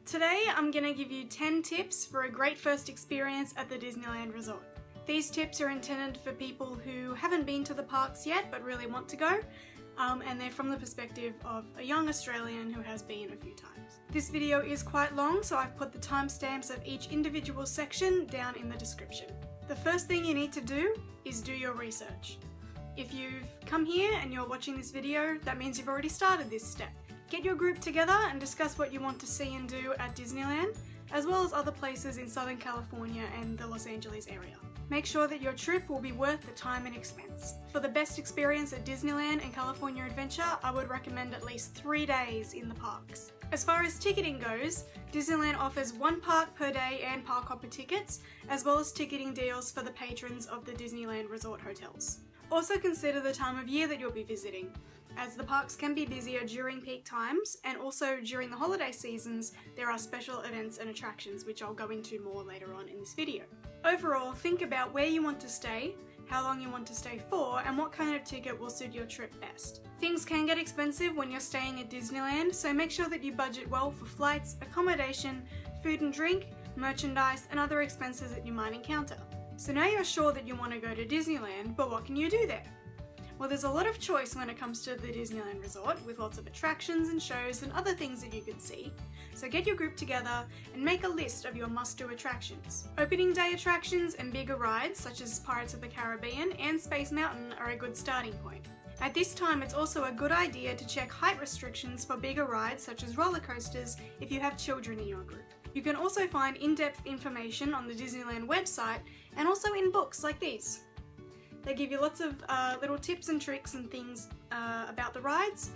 Today I'm going to give you 10 tips for a great first experience at the Disneyland Resort. These tips are intended for people who haven't been to the parks yet but really want to go, and they're from the perspective of a young Australian who has been a few times. This video is quite long, so I've put the timestamps of each individual section down in the description. The first thing you need to do is do your research. If you've come here and you're watching this video, that means you've already started this step. Get your group together and discuss what you want to see and do at Disneyland, as well as other places in Southern California and the Los Angeles area. Make sure that your trip will be worth the time and expense. For the best experience at Disneyland and California Adventure, I would recommend at least 3 days in the parks. As far as ticketing goes, Disneyland offers 1 park per day and park hopper tickets, as well as ticketing deals for the patrons of the Disneyland Resort hotels. Also consider the time of year that you'll be visiting, as the parks can be busier during peak times, and also during the holiday seasons there are special events and attractions which I'll go into more later on in this video. Overall, think about where you want to stay, how long you want to stay for, and what kind of ticket will suit your trip best. Things can get expensive when you're staying at Disneyland, so make sure that you budget well for flights, accommodation, food and drink, merchandise, and other expenses that you might encounter. So now you're sure that you want to go to Disneyland, but what can you do there? Well, there's a lot of choice when it comes to the Disneyland Resort, with lots of attractions and shows and other things that you can see. So get your group together and make a list of your must-do attractions. Opening day attractions and bigger rides such as Pirates of the Caribbean and Space Mountain are a good starting point. At this time, it's also a good idea to check height restrictions for bigger rides such as roller coasters if you have children in your group. You can also find in-depth information on the Disneyland website and also in books like these. They give you lots of little tips and tricks and things about the rides,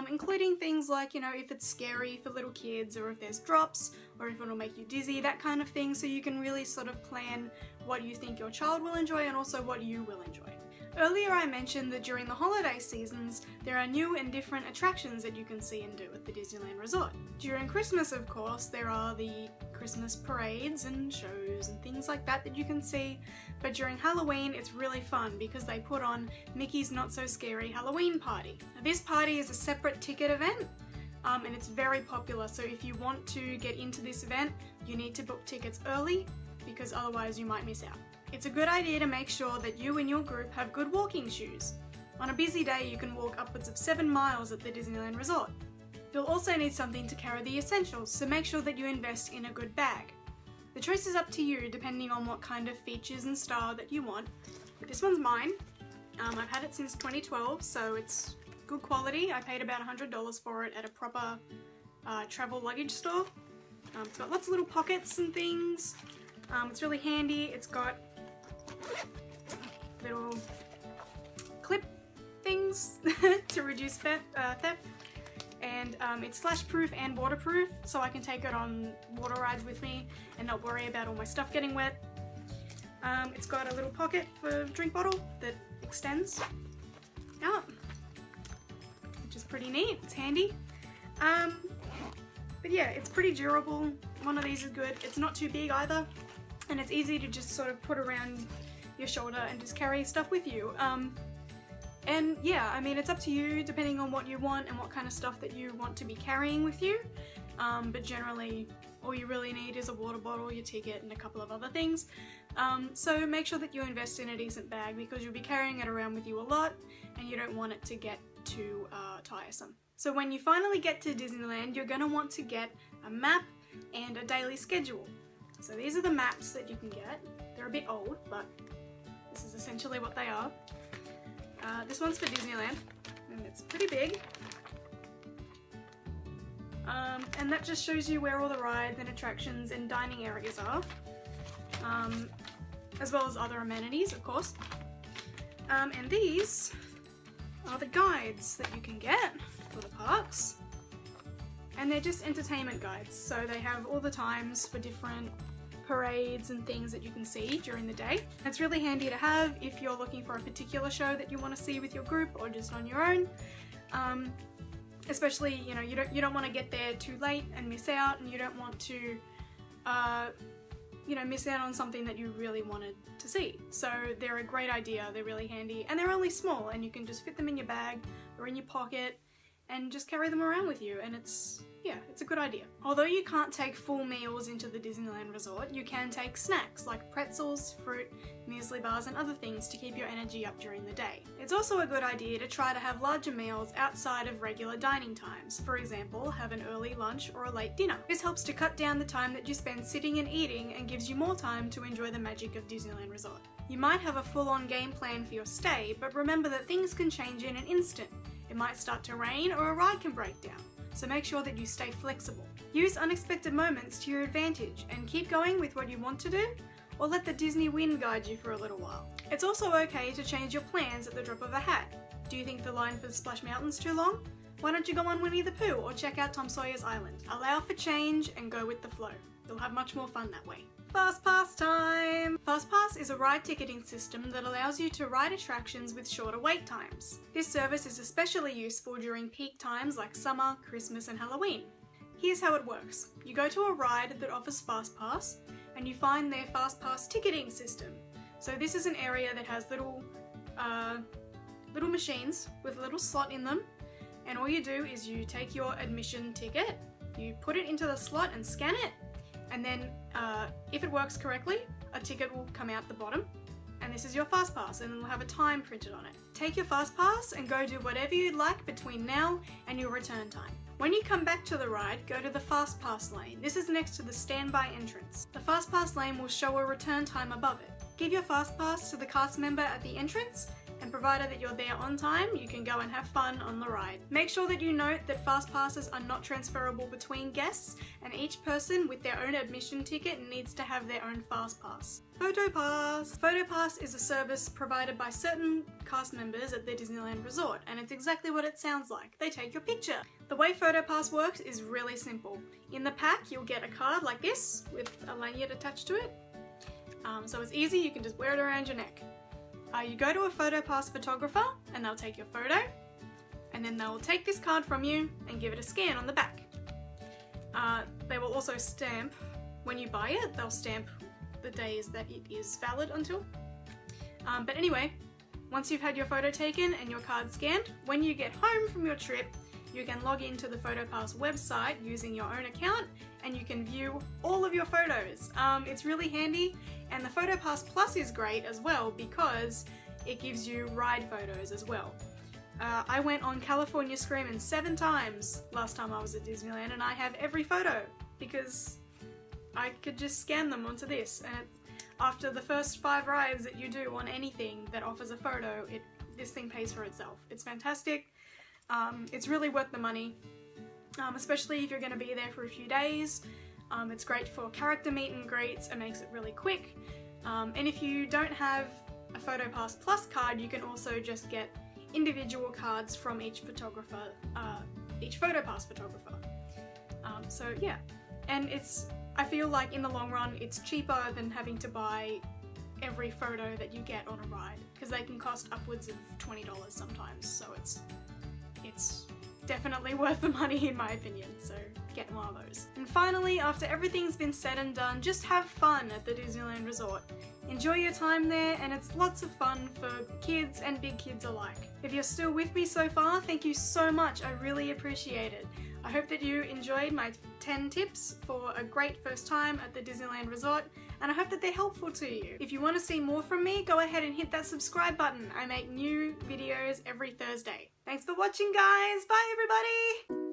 including things like, if it's scary for little kids, or if there's drops, or if it'll make you dizzy, that kind of thing, so you can really sort of plan what you think your child will enjoy and also what you will enjoy. Earlier I mentioned that during the holiday seasons there are new and different attractions that you can see and do at the Disneyland Resort. During Christmas, of course, there are the Christmas parades and shows and things like that that you can see, but during Halloween it's really fun because they put on Mickey's Not So Scary Halloween Party. Now, this party is a separate ticket event, and it's very popular, so if you want to get into this event you need to book tickets early because otherwise you might miss out. It's a good idea to make sure that you and your group have good walking shoes. On a busy day you can walk upwards of 7 miles at the Disneyland Resort. You'll also need something to carry the essentials, so make sure that you invest in a good bag. The choice is up to you depending on what kind of features and style that you want. This one's mine. I've had it since 2012, so it's good quality. I paid about $100 for it at a proper travel luggage store. It's got lots of little pockets and things. It's really handy. It's got little clip things to reduce theft, and it's splash proof and waterproof, so I can take it on water rides with me and not worry about all my stuff getting wet. It's got a little pocket for a drink bottle that extends out, which is pretty neat. It's handy. But yeah, it's pretty durable. One of these is good. It's not too big either, and it's easy to just sort of put around your shoulder and just carry stuff with you. And yeah, I mean, it's up to you depending on what you want and what kind of stuff that you want to be carrying with you. But generally, all you really need is a water bottle, your ticket, and a couple of other things. So make sure that you invest in a decent bag because you'll be carrying it around with you a lot and you don't want it to get too tiresome. So when you finally get to Disneyland, you're going to want to get a map and a daily schedule. So these are the maps that you can get. They're a bit old, but this is essentially what they are. This one's for Disneyland, and it's pretty big. And that just shows you where all the rides and attractions and dining areas are, as well as other amenities, of course. And these are the guides that you can get for the parks. And they're just entertainment guides, so they have all the times for different parades and things that you can see during the day. It's really handy to have if you're looking for a particular show that you want to see with your group or just on your own. Especially, you don't want to get there too late and miss out, and you don't want to miss out on something that you really wanted to see. So they're a great idea, they're really handy, and they're only small and you can just fit them in your bag or in your pocket and just carry them around with you, and it's yeah, it's a good idea. Although you can't take full meals into the Disneyland Resort, you can take snacks like pretzels, fruit, muesli bars and other things to keep your energy up during the day. It's also a good idea to try to have larger meals outside of regular dining times. For example, have an early lunch or a late dinner. This helps to cut down the time that you spend sitting and eating and gives you more time to enjoy the magic of Disneyland Resort. You might have a full-on game plan for your stay, but remember that things can change in an instant. It might start to rain or a ride can break down. So make sure that you stay flexible. Use unexpected moments to your advantage and keep going with what you want to do, or let the Disney wind guide you for a little while. It's also okay to change your plans at the drop of a hat. Do you think the line for the Splash Mountain's too long? Why don't you go on Winnie the Pooh or check out Tom Sawyer's Island? Allow for change and go with the flow. You'll have much more fun that way. FastPass time! FastPass is a ride ticketing system that allows you to ride attractions with shorter wait times. This service is especially useful during peak times like summer, Christmas and Halloween. Here's how it works. You go to a ride that offers FastPass and you find their FastPass ticketing system. So this is an area that has little machines with a little slot in them, and all you do is you take your admission ticket, you put it into the slot and scan it, and then if it works correctly, a ticket will come out the bottom, and this is your FastPass, and it'll have a time printed on it. Take your FastPass and go do whatever you'd like between now and your return time. When you come back to the ride, go to the FastPass lane. This is next to the standby entrance. The FastPass lane will show a return time above it. Give your FastPass to the cast member at the entrance, and provided that you're there on time, you can go and have fun on the ride. Make sure that you note that FastPasses are not transferable between guests, and each person with their own admission ticket needs to have their own FastPass. PhotoPass! PhotoPass is a service provided by certain cast members at the Disneyland Resort, and it's exactly what it sounds like. They take your picture. The way PhotoPass works is really simple. In the pack, you'll get a card like this with a lanyard attached to it. So it's easy, you can just wear it around your neck. You go to a PhotoPass photographer and they'll take your photo, and then they'll take this card from you and give it a scan on the back. They will also stamp, when you buy it, they'll stamp the days that it is valid until. But anyway, once you've had your photo taken and your card scanned, when you get home from your trip, you can log into the PhotoPass website using your own account and you can view all of your photos. It's really handy, and the PhotoPass Plus is great as well because it gives you ride photos as well. I went on California Screamin' 7 times last time I was at Disneyland, and I have every photo because I could just scan them onto this, and after the first 5 rides that you do on anything that offers a photo, this thing pays for itself. It's fantastic. It's really worth the money, especially if you're going to be there for a few days. It's great for character meet and greets, it makes it really quick. And if you don't have a PhotoPass Plus card, you can also just get individual cards from each photographer, each PhotoPass photographer. So yeah, and I feel like in the long run it's cheaper than having to buy every photo that you get on a ride, because they can cost upwards of $20 sometimes, so it's definitely worth the money in my opinion, so get one of those. And finally, after everything's been said and done, just have fun at the Disneyland Resort. Enjoy your time there, and it's lots of fun for kids and big kids alike. If you're still with me so far, thank you so much, I really appreciate it. I hope that you enjoyed my 10 tips for a great first time at the Disneyland Resort, and I hope that they're helpful to you. If you want to see more from me, go ahead and hit that subscribe button. I make new videos every Thursday. Thanks for watching, guys! Bye, everybody!